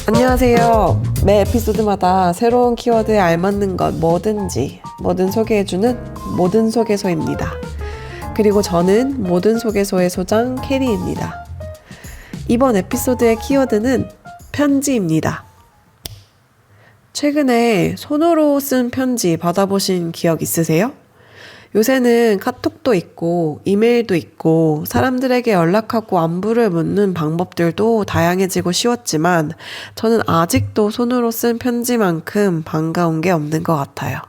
안녕하세요. 매 에피소드마다 새로운 키워드에 알맞는 것 뭐든 소개해주는 모든 소개소입니다. 그리고 저는 모든 소개소의 소장 캐리입니다. 이번 에피소드의 키워드는 편지입니다. 최근에 손으로 쓴 편지 받아보신 기억 있으세요? 요새는 카톡도 있고 이메일도 있고 사람들에게 연락하고 안부를 묻는 방법들도 다양해지고 쉬웠지만 저는 아직도 손으로 쓴 편지만큼 반가운 게 없는 것 같아요.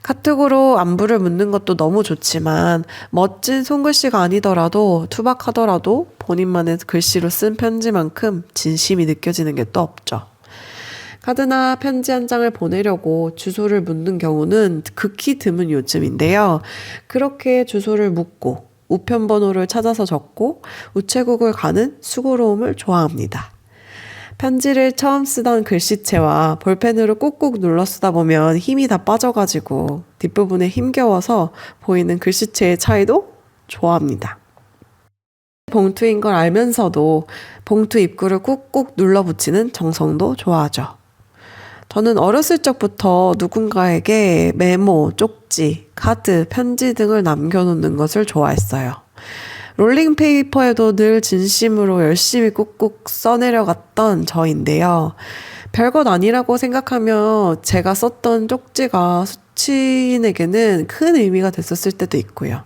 카톡으로 안부를 묻는 것도 너무 좋지만 멋진 손글씨가 아니더라도 투박하더라도 본인만의 글씨로 쓴 편지만큼 진심이 느껴지는 게 또 없죠. 카드나 편지 한 장을 보내려고 주소를 묻는 경우는 극히 드문 요즘인데요. 그렇게 주소를 묻고 우편 번호를 찾아서 적고 우체국을 가는 수고로움을 좋아합니다. 편지를 처음 쓰던 글씨체와 볼펜으로 꾹꾹 눌러 쓰다 보면 힘이 다 빠져가지고 뒷부분에 힘겨워서 보이는 글씨체의 차이도 좋아합니다. 봉투인 걸 알면서도 봉투 입구를 꾹꾹 눌러 붙이는 정성도 좋아하죠. 저는 어렸을 적부터 누군가에게 메모, 쪽지, 카드, 편지 등을 남겨놓는 것을 좋아했어요. 롤링페이퍼에도 늘 진심으로 열심히 꾹꾹 써내려갔던 저인데요. 별것 아니라고 생각하며 제가 썼던 쪽지가 수취인에게는 큰 의미가 됐었을 때도 있고요.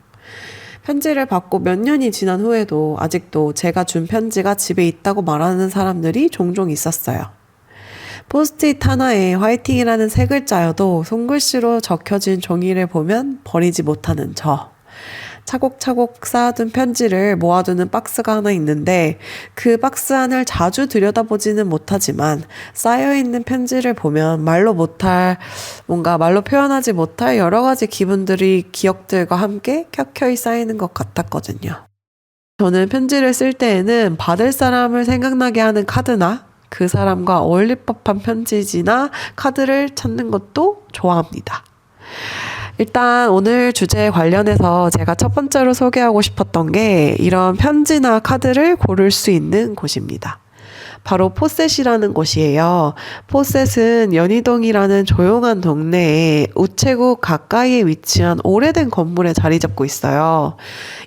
편지를 받고 몇 년이 지난 후에도 아직도 제가 준 편지가 집에 있다고 말하는 사람들이 종종 있었어요. 포스트잇 하나에 화이팅이라는 세 글자여도 손글씨로 적혀진 종이를 보면 버리지 못하는 저. 차곡차곡 쌓아둔 편지를 모아두는 박스가 하나 있는데 그 박스 안을 자주 들여다보지는 못하지만 쌓여있는 편지를 보면 말로 표현하지 못할 여러 가지 기분들이 기억들과 함께 켜켜이 쌓이는 것 같았거든요. 저는 편지를 쓸 때에는 받을 사람을 생각나게 하는 카드나 그 사람과 어울릴 법한 편지지나 카드를 찾는 것도 좋아합니다. 일단 오늘 주제에 관련해서 제가 첫 번째로 소개하고 싶었던 게 이런 편지나 카드를 고를 수 있는 곳입니다. 바로 포셋이라는 곳이에요. 포셋은 연희동이라는 조용한 동네에 우체국 가까이에 위치한 오래된 건물에 자리 잡고 있어요.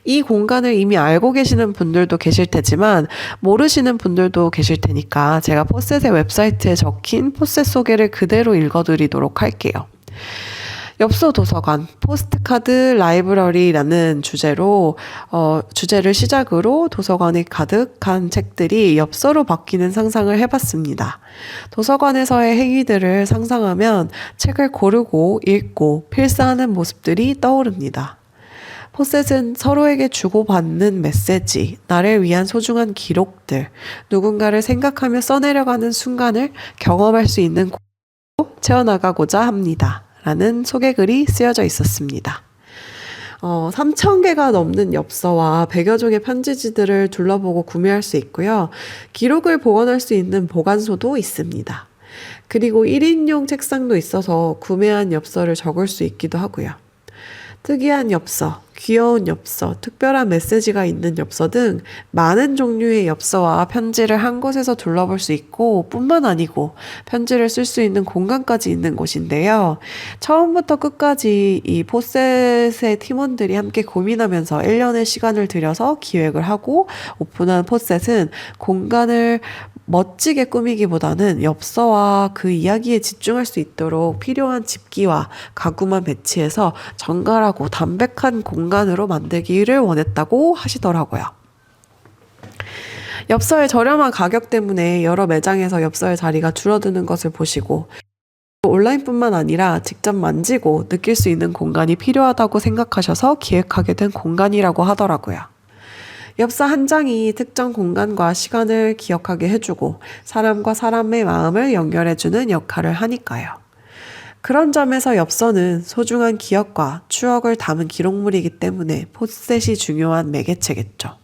이 공간을 이미 알고 계시는 분들도 계실 테지만 모르시는 분들도 계실 테니까 제가 포셋의 웹사이트에 적힌 포셋 소개를 그대로 읽어드리도록 할게요. 엽서 도서관, 포스트카드 라이브러리라는 주제를 시작으로 도서관에 가득한 책들이 엽서로 바뀌는 상상을 해봤습니다. 도서관에서의 행위들을 상상하면 책을 고르고 읽고 필사하는 모습들이 떠오릅니다. 포셋은 서로에게 주고받는 메시지, 나를 위한 소중한 기록들, 누군가를 생각하며 써내려가는 순간을 경험할 수 있는 곳으로 채워나가고자 합니다. 라는 소개글이 쓰여져 있었습니다. 3,000개가 넘는 엽서와 100여 종의 편지지들을 둘러보고 구매할 수 있고요. 기록을 보관할 수 있는 보관소도 있습니다. 그리고 1인용 책상도 있어서 구매한 엽서를 적을 수 있기도 하고요. 특이한 엽서, 귀여운 엽서, 특별한 메시지가 있는 엽서 등 많은 종류의 엽서와 편지를 한 곳에서 둘러볼 수 있고 뿐만 아니고 편지를 쓸 수 있는 공간까지 있는 곳인데요. 처음부터 끝까지 이 포셋의 팀원들이 함께 고민하면서 1년의 시간을 들여서 기획을 하고 오픈한 포셋은 공간을 멋지게 꾸미기보다는 엽서와 그 이야기에 집중할 수 있도록 필요한 집기와 가구만 배치해서 정갈하고 담백한 공간으로 만들기를 원했다고 하시더라고요. 엽서의 저렴한 가격 때문에 여러 매장에서 엽서의 자리가 줄어드는 것을 보시고 온라인뿐만 아니라 직접 만지고 느낄 수 있는 공간이 필요하다고 생각하셔서 기획하게 된 공간이라고 하더라고요. 엽서 한 장이 특정 공간과 시간을 기억하게 해주고 사람과 사람의 마음을 연결해주는 역할을 하니까요. 그런 점에서 엽서는 소중한 기억과 추억을 담은 기록물이기 때문에 포셋이 중요한 매개체겠죠.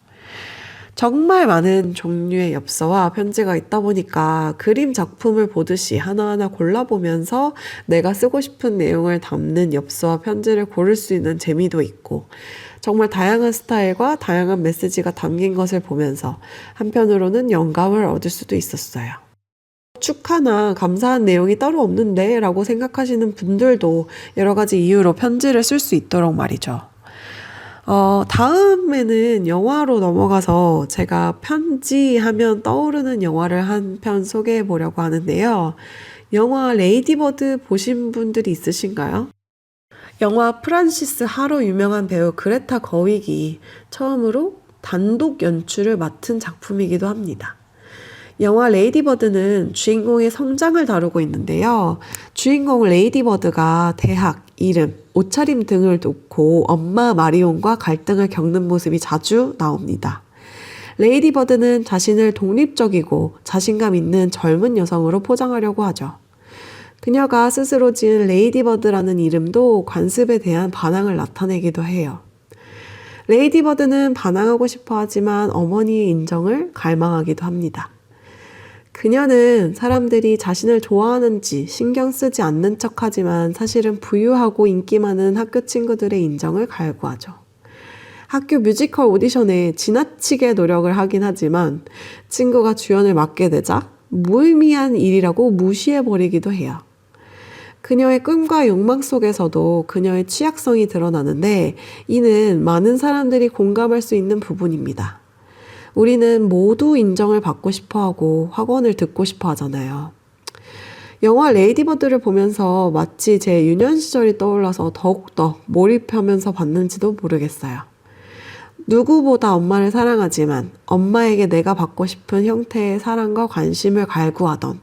정말 많은 종류의 엽서와 편지가 있다 보니까 그림 작품을 보듯이 하나하나 골라보면서 내가 쓰고 싶은 내용을 담는 엽서와 편지를 고를 수 있는 재미도 있고 정말 다양한 스타일과 다양한 메시지가 담긴 것을 보면서 한편으로는 영감을 얻을 수도 있었어요. 축하나 감사한 내용이 따로 없는데 라고 생각하시는 분들도 여러 가지 이유로 편지를 쓸 수 있도록 말이죠. 다음에는 영화로 넘어가서 제가 편지하면 떠오르는 영화를 한 편 소개해 보려고 하는데요. 영화 레이디버드 보신 분들이 있으신가요? 영화 프란시스 하로 유명한 배우 그레타 거윅이 처음으로 단독 연출을 맡은 작품이기도 합니다. 영화 레이디버드는 주인공의 성장을 다루고 있는데요. 주인공 레이디버드가 대학, 이름, 옷차림 등을 놓고 엄마 마리온과 갈등을 겪는 모습이 자주 나옵니다. 레이디버드는 자신을 독립적이고 자신감 있는 젊은 여성으로 포장하려고 하죠. 그녀가 스스로 지은 레이디버드라는 이름도 관습에 대한 반항을 나타내기도 해요. 레이디버드는 반항하고 싶어 하지만 어머니의 인정을 갈망하기도 합니다. 그녀는 사람들이 자신을 좋아하는지 신경 쓰지 않는 척하지만 사실은 부유하고 인기 많은 학교 친구들의 인정을 갈구하죠. 학교 뮤지컬 오디션에 지나치게 노력을 하긴 하지만 친구가 주연을 맡게 되자 무의미한 일이라고 무시해버리기도 해요. 그녀의 꿈과 욕망 속에서도 그녀의 취약성이 드러나는데 이는 많은 사람들이 공감할 수 있는 부분입니다. 우리는 모두 인정을 받고 싶어하고 확언을 듣고 싶어 하잖아요. 영화 레이디버드를 보면서 마치 제 유년 시절이 떠올라서 더욱더 몰입하면서 봤는지도 모르겠어요. 누구보다 엄마를 사랑하지만 엄마에게 내가 받고 싶은 형태의 사랑과 관심을 갈구하던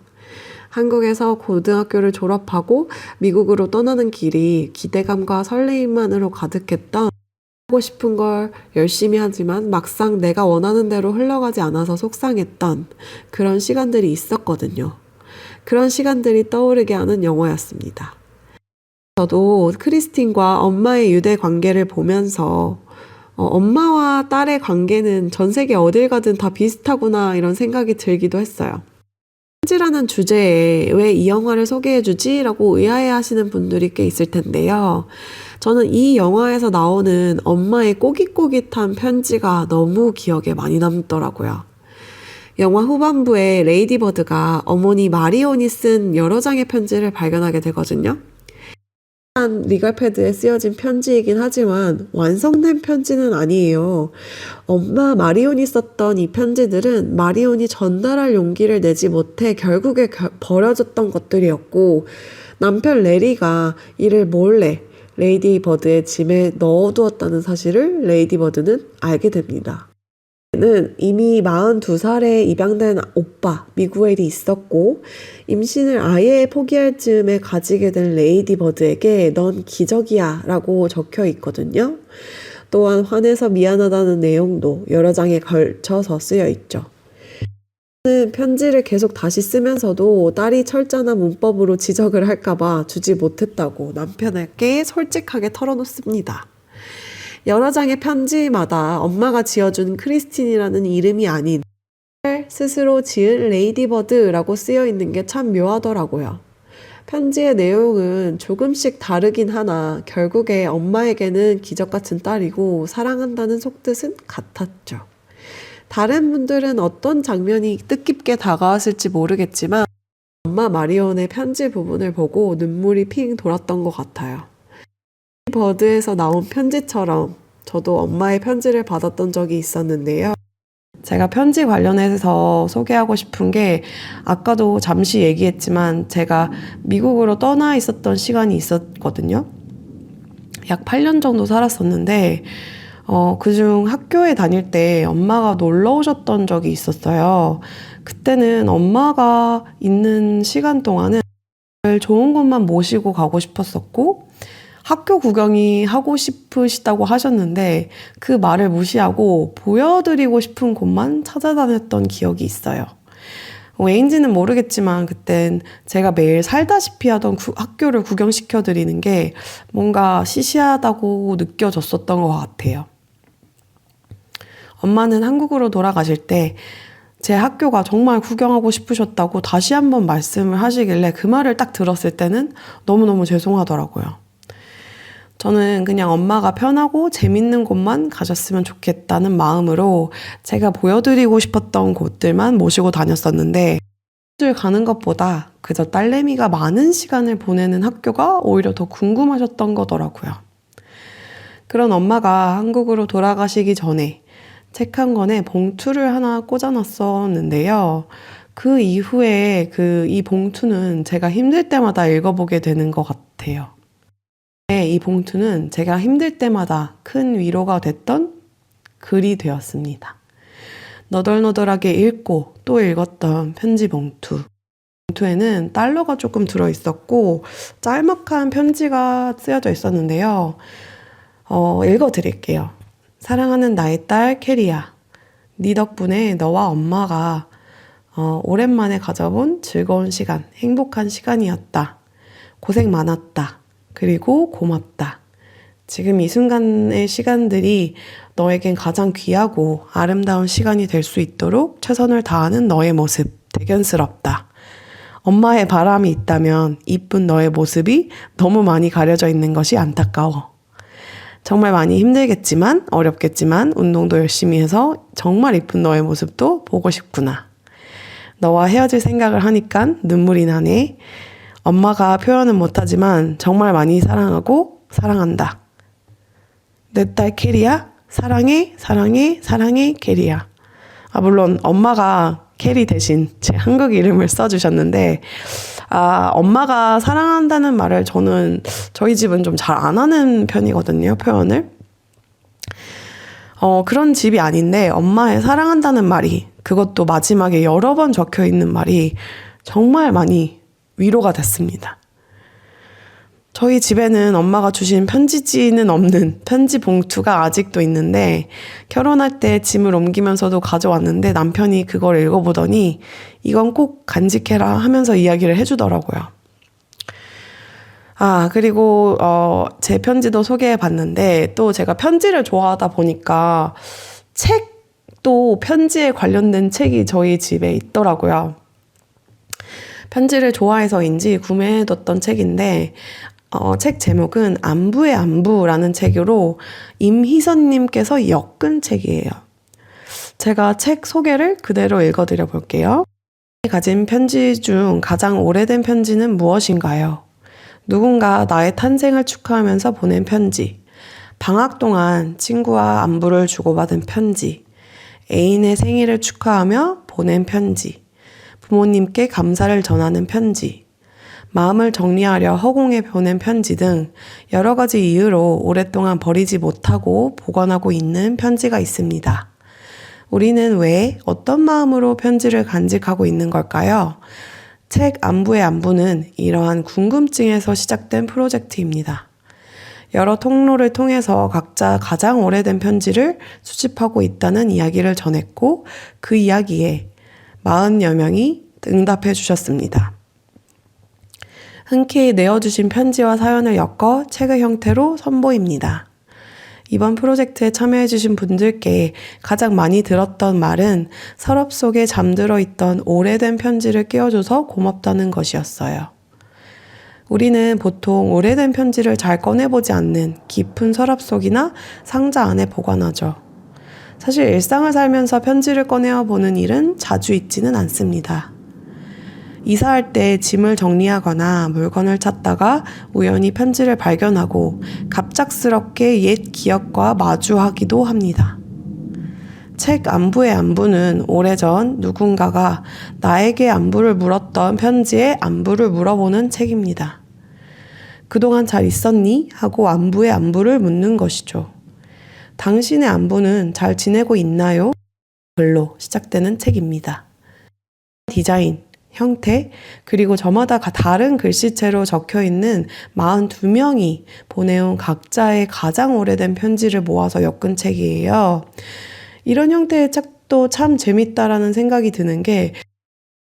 한국에서 고등학교를 졸업하고 미국으로 떠나는 길이 기대감과 설레임만으로 가득했던 하고 싶은 걸 열심히 하지만 막상 내가 원하는 대로 흘러가지 않아서 속상했던 그런 시간들이 있었거든요. 그런 시간들이 떠오르게 하는 영화였습니다. 저도 크리스틴과 엄마의 유대 관계를 보면서 엄마와 딸의 관계는 전 세계 어딜 가든 다 비슷하구나 이런 생각이 들기도 했어요. 편지라는 주제에 왜 이 영화를 소개해주지? 라고 의아해 하시는 분들이 꽤 있을 텐데요. 저는 이 영화에서 나오는 엄마의 꼬깃꼬깃한 편지가 너무 기억에 많이 남더라고요. 영화 후반부에 레이디버드가 어머니 마리온이 쓴 여러 장의 편지를 발견하게 되거든요. 리갈패드에 쓰여진 편지이긴 하지만 완성된 편지는 아니에요. 엄마 마리온이 썼던 이 편지들은 마리온이 전달할 용기를 내지 못해 결국에 버려졌던 것들이었고 남편 레리가 이를 몰래 레이디버드의 짐에 넣어두었다는 사실을 레이디버드는 알게 됩니다. 는 이미 42살에 입양된 오빠 미구엘이 있었고 임신을 아예 포기할 즈음에 가지게 된 레이디버드에게 넌 기적이야 라고 적혀 있거든요. 또한 화내서 미안하다는 내용도 여러 장에 걸쳐서 쓰여 있죠. 편지를 계속 다시 쓰면서도 딸이 철자나 문법으로 지적을 할까봐 주지 못했다고 남편에게 솔직하게 털어놓습니다. 여러 장의 편지마다 엄마가 지어준 크리스틴이라는 이름이 아닌 스스로 지은 레이디버드라고 쓰여 있는 게 참 묘하더라고요. 편지의 내용은 조금씩 다르긴 하나 결국에 엄마에게는 기적 같은 딸이고 사랑한다는 속뜻은 같았죠. 다른 분들은 어떤 장면이 뜻깊게 다가왔을지 모르겠지만 엄마 마리온의 편지 부분을 보고 눈물이 핑 돌았던 것 같아요. 버드에서 나온 편지처럼 저도 엄마의 편지를 받았던 적이 있었는데요. 제가 편지 관련해서 소개하고 싶은 게 아까도 잠시 얘기했지만 제가 미국으로 떠나 있었던 시간이 있었거든요. 약 8년 정도 살았었는데 그중 학교에 다닐 때 엄마가 놀러 오셨던 적이 있었어요. 그때는 엄마가 있는 시간 동안은 좋은 곳만 모시고 가고 싶었었고 학교 구경이 하고 싶으시다고 하셨는데 그 말을 무시하고 보여드리고 싶은 곳만 찾아다녔던 기억이 있어요. 왜인지는 모르겠지만 그땐 제가 매일 살다시피 하던 학교를 구경시켜드리는 게 뭔가 시시하다고 느껴졌었던 것 같아요. 엄마는 한국으로 돌아가실 때 제 학교가 정말 구경하고 싶으셨다고 다시 한번 말씀을 하시길래 그 말을 딱 들었을 때는 너무너무 죄송하더라고요. 저는 그냥 엄마가 편하고 재밌는 곳만 가셨으면 좋겠다는 마음으로 제가 보여드리고 싶었던 곳들만 모시고 다녔었는데 를 가는 것보다 그저 딸내미가 많은 시간을 보내는 학교가 오히려 더 궁금하셨던 거더라고요. 그런 엄마가 한국으로 돌아가시기 전에 책 한 권에 봉투를 하나 꽂아놨었는데요. 그 이후에 이 봉투는 제가 힘들 때마다 읽어보게 되는 것 같아요. 네, 이 봉투는 제가 힘들 때마다 큰 위로가 됐던 글이 되었습니다. 너덜너덜하게 읽고 또 읽었던 편지 봉투. 봉투에는 달러가 조금 들어있었고 짤막한 편지가 쓰여져 있었는데요. 읽어드릴게요. 사랑하는 나의 딸 캐리야. 네 덕분에 너와 엄마가 오랜만에 가져본 즐거운 시간, 행복한 시간이었다. 고생 많았다. 그리고 고맙다. 지금 이 순간의 시간들이 너에겐 가장 귀하고 아름다운 시간이 될 수 있도록 최선을 다하는 너의 모습, 대견스럽다. 엄마의 바람이 있다면 이쁜 너의 모습이 너무 많이 가려져 있는 것이 안타까워. 정말 많이 힘들겠지만, 어렵겠지만 운동도 열심히 해서 정말 이쁜 너의 모습도 보고 싶구나. 너와 헤어질 생각을 하니까 눈물이 나네. 엄마가 표현은 못하지만 정말 많이 사랑하고 사랑한다. 내 딸 캐리야, 사랑해, 사랑해, 사랑해, 캐리야. 물론 엄마가 캐리 대신 제 한국 이름을 써주셨는데, 엄마가 사랑한다는 말을 저희 집은 좀 잘 안 하는 편이거든요, 표현을. 그런 집이 아닌데, 엄마의 사랑한다는 말이, 그것도 마지막에 여러 번 적혀 있는 말이 정말 많이 위로가 됐습니다. 저희 집에는 엄마가 주신 편지지는 없는 편지 봉투가 아직도 있는데 결혼할 때 짐을 옮기면서도 가져왔는데 남편이 그걸 읽어보더니 이건 꼭 간직해라 하면서 이야기를 해주더라고요. 그리고 제 편지도 소개해봤는데 또 제가 편지를 좋아하다 보니까 책도 편지에 관련된 책이 저희 집에 있더라고요. 편지를 좋아해서인지 구매해뒀던 책인데 책 제목은 안부의 안부라는 책으로 임희선님께서 엮은 책이에요. 제가 책 소개를 그대로 읽어드려 볼게요. 가진 편지 중 가장 오래된 편지는 무엇인가요? 누군가 나의 탄생을 축하하면서 보낸 편지, 방학 동안 친구와 안부를 주고받은 편지, 애인의 생일을 축하하며 보낸 편지, 부모님께 감사를 전하는 편지, 마음을 정리하려 허공에 보낸 편지 등 여러 가지 이유로 오랫동안 버리지 못하고 보관하고 있는 편지가 있습니다. 우리는 왜 어떤 마음으로 편지를 간직하고 있는 걸까요? 책 안부의 안부는 이러한 궁금증에서 시작된 프로젝트입니다. 여러 통로를 통해서 각자 가장 오래된 편지를 수집하고 있다는 이야기를 전했고 그 이야기에 40여 명이 응답해 주셨습니다. 흔쾌히 내어주신 편지와 사연을 엮어 책의 형태로 선보입니다. 이번 프로젝트에 참여해주신 분들께 가장 많이 들었던 말은 서랍 속에 잠들어 있던 오래된 편지를 깨워줘서 고맙다는 것이었어요. 우리는 보통 오래된 편지를 잘 꺼내보지 않는 깊은 서랍 속이나 상자 안에 보관하죠. 사실 일상을 살면서 편지를 꺼내어 보는 일은 자주 있지는 않습니다. 이사할 때 짐을 정리하거나 물건을 찾다가 우연히 편지를 발견하고 갑작스럽게 옛 기억과 마주하기도 합니다. 책 안부의 안부는 오래전 누군가가 나에게 안부를 물었던 편지에 안부를 물어보는 책입니다. 그동안 잘 있었니? 하고 안부의 안부를 묻는 것이죠. 당신의 안부는 잘 지내고 있나요? 글로 시작되는 책입니다. 디자인, 형태, 그리고 저마다 다른 글씨체로 적혀있는 42명이 보내온 각자의 가장 오래된 편지를 모아서 엮은 책이에요. 이런 형태의 책도 참 재밌다라는 생각이 드는 게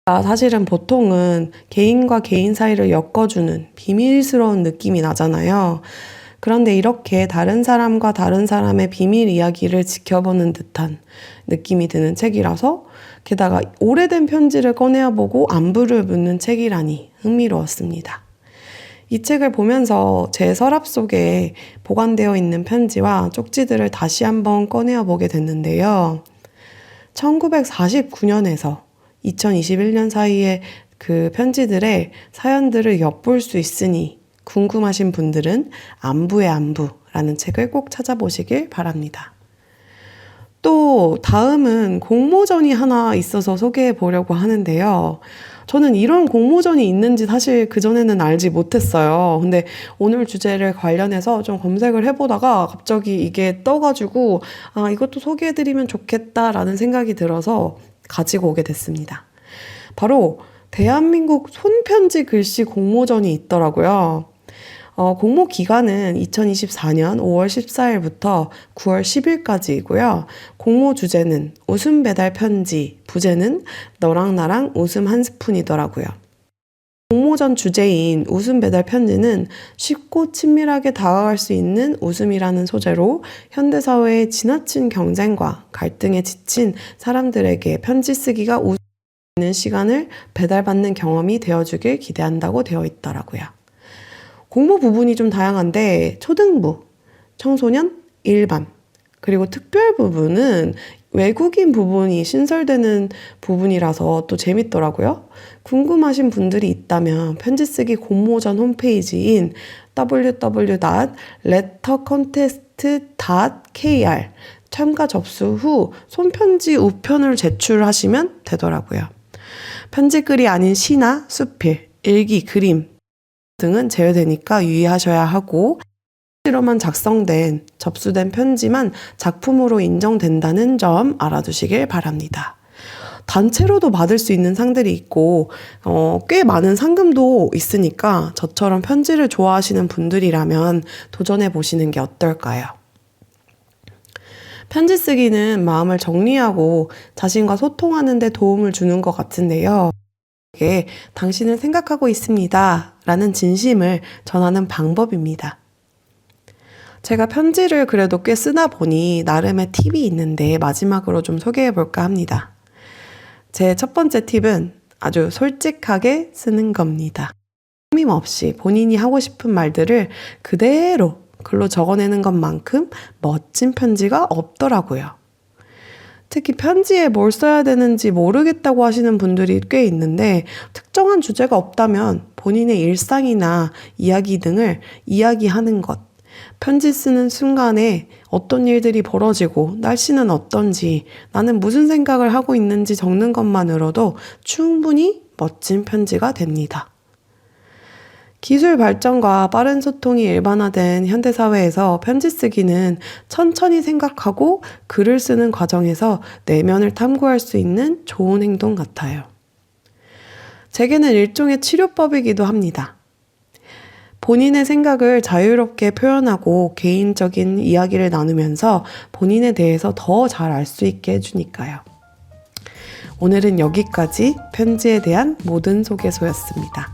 사실은 보통은 개인과 개인 사이를 엮어주는 비밀스러운 느낌이 나잖아요. 그런데 이렇게 다른 사람과 다른 사람의 비밀 이야기를 지켜보는 듯한 느낌이 드는 책이라서 게다가 오래된 편지를 꺼내어보고 안부를 묻는 책이라니 흥미로웠습니다. 이 책을 보면서 제 서랍 속에 보관되어 있는 편지와 쪽지들을 다시 한번 꺼내어 보게 됐는데요. 1949년에서 2021년 사이에 그 편지들의 사연들을 엿볼 수 있으니 궁금하신 분들은 안부의 안부라는 책을 꼭 찾아보시길 바랍니다. 또 다음은 공모전이 하나 있어서 소개해 보려고 하는데요. 저는 이런 공모전이 있는지 사실 그전에는 알지 못했어요. 근데 오늘 주제를 관련해서 좀 검색을 해보다가 갑자기 이게 떠가지고 이것도 소개해드리면 좋겠다라는 생각이 들어서 가지고 오게 됐습니다. 바로 대한민국 손편지 글씨 공모전이 있더라고요. 공모 기간은 2024년 5월 14일부터 9월 10일까지이고요. 공모 주제는 웃음 배달 편지, 부제는 너랑 나랑 웃음 한 스푼이더라고요. 공모전 주제인 웃음 배달 편지는 쉽고 친밀하게 다가갈 수 있는 웃음이라는 소재로 현대사회의 지나친 경쟁과 갈등에 지친 사람들에게 편지 쓰기가 웃는 시간을 배달받는 경험이 되어주길 기대한다고 되어 있더라고요. 공모 부분이 좀 다양한데 초등부, 청소년, 일반, 그리고 특별 부분은 외국인 부분이 신설되는 부분이라서 또 재밌더라고요. 궁금하신 분들이 있다면 편지 쓰기 공모전 홈페이지인 www.lettercontest.kr 참가 접수 후 손편지 우편을 제출하시면 되더라고요. 편지글이 아닌 시나 수필, 일기, 그림 등은 제외되니까 유의하셔야 하고 편지로만 작성된 접수된 편지만 작품으로 인정된다는 점 알아두시길 바랍니다. 단체로도 받을 수 있는 상들이 있고 꽤 많은 상금도 있으니까 저처럼 편지를 좋아하시는 분들이라면 도전해 보시는 게 어떨까요? 편지 쓰기는 마음을 정리하고 자신과 소통하는 데 도움을 주는 것 같은데요. 당신을 생각하고 있습니다 라는 진심을 전하는 방법입니다. 제가 편지를 그래도 꽤 쓰다 보니 나름의 팁이 있는데 마지막으로 좀 소개해 볼까 합니다. 제 첫 번째 팁은 아주 솔직하게 쓰는 겁니다. 꾸밈 없이 본인이 하고 싶은 말들을 그대로 글로 적어내는 것만큼 멋진 편지가 없더라고요. 특히 편지에 뭘 써야 되는지 모르겠다고 하시는 분들이 꽤 있는데 특정한 주제가 없다면 본인의 일상이나 이야기 등을 이야기하는 것, 편지 쓰는 순간에 어떤 일들이 벌어지고 날씨는 어떤지 나는 무슨 생각을 하고 있는지 적는 것만으로도 충분히 멋진 편지가 됩니다. 기술 발전과 빠른 소통이 일반화된 현대사회에서 편지 쓰기는 천천히 생각하고 글을 쓰는 과정에서 내면을 탐구할 수 있는 좋은 행동 같아요. 제게는 일종의 치료법이기도 합니다. 본인의 생각을 자유롭게 표현하고 개인적인 이야기를 나누면서 본인에 대해서 더 잘 알 수 있게 해주니까요. 오늘은 여기까지 편지에 대한 모든 소개소였습니다.